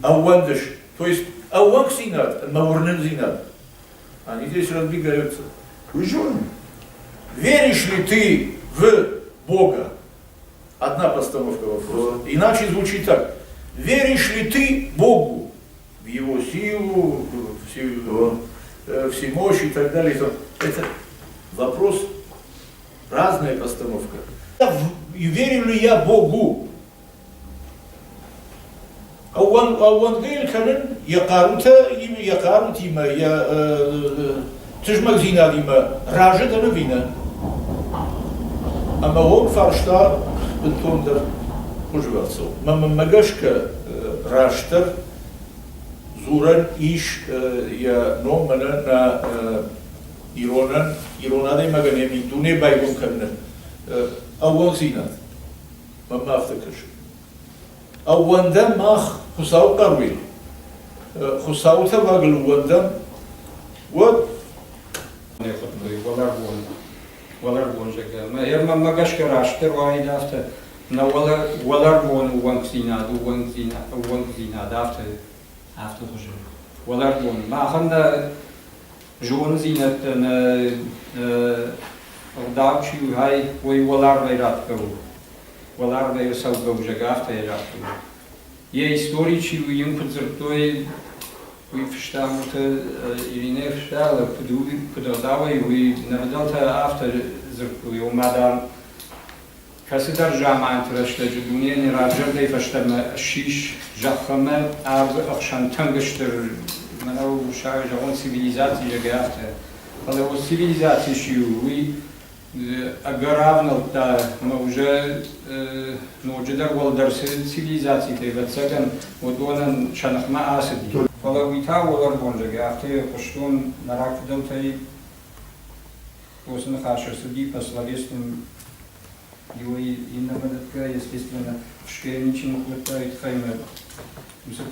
Ауандыш. То есть ауанг зинат, маурнен зинат. Они здесь разбегаются. Ученый. Веришь ли ты в Бога? Одна постановка вопроса. Иначе звучит так. Веришь ли ты Богу? В Его силу, всемощь и так далее. Это вопрос, разная постановка. Верю ли я Богу? Ауангель канен якарута има тижмак зинад има ража да навина. Ама он фаршта бентондер уживаться. Мама магашка раштер зуран иш я номана на иронадей маганеми дуне байгон канен. Ауанг зинад. Мама автокаш. Ауанда мах хусау карвил. Хусау та вагл уанда. Вот. Walarvon жега. Ерма магашка раштер ваид афте на walarvon уанг зинад афте хуже. Walarvon. Маханда жон зинат на давчи хай ой walarvайрат кау. Walarvайр сау кау жега афте рат кау. Е историчи им подзертой we verstaan Irene vertellen, подавай, we наведалта автор зеркую, мадам касидар жаман трашта ждуния не раджердей фаштама шиш жахама арб ахшан тангштер манау шар жагон цивилизации жагафта. Але о цивилизации шию we агаравналта мы уже ноджедар волдар цивилизации те вацаган одонан шанахма асади. Фалавита Walarvon жега афте пуштун нарак далтей осна хашер суди по словесным его иннамадатка, естественно, в школе ничего не хватает хайма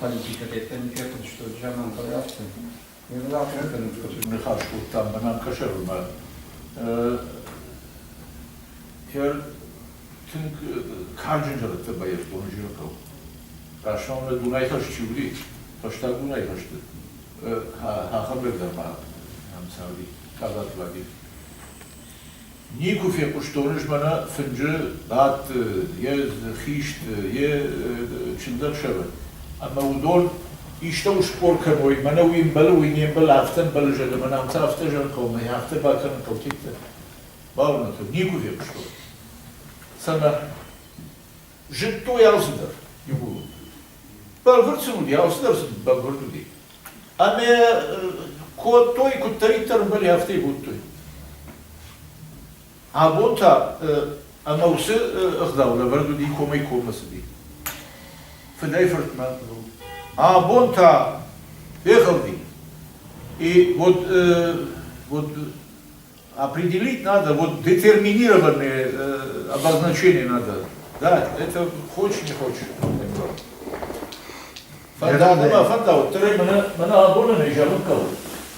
политика, это не кажется, что джаман подавцы. Не была крепкая, который Михашку там банан кашерма. Хер тинг каржинжер это боец бонжирков. Рашон на Дунай хашчули. Паштагуна ихашты. Хахабердама амсави казатлаги. Никуфе куштоныш мана финджи дат е хишт е чиндершева. Ама удол ишта ушпорка мой мана уим бала уим бала афтен бала жега мана амса афте жарков ма яфте бакан калтикте. Бауна то никуфе куштор. Сана житто ялзыдар югулу. Балгурцуди, аустарсуди, балгуртуди. Аме той куттаритар бали афте гуттой. Абонта амаусы агдаула вардуди комай комасуди. Федайфорт ман. Абонта ехалди. И вот определить надо, вот детерминированные обозначения надо. Да, это хочешь, не хочешь. فانت ترى من أظن نجارون كله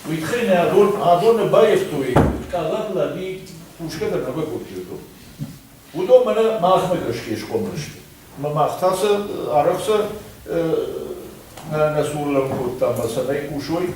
ويتخيل أظن بايفتوي كذا لا دي وش كذا نبغى كوتيو ودو من ما أخمد أشكيش كومرشت ما أختاس عرفت نسول لهم كوتا مثلا يكوشوي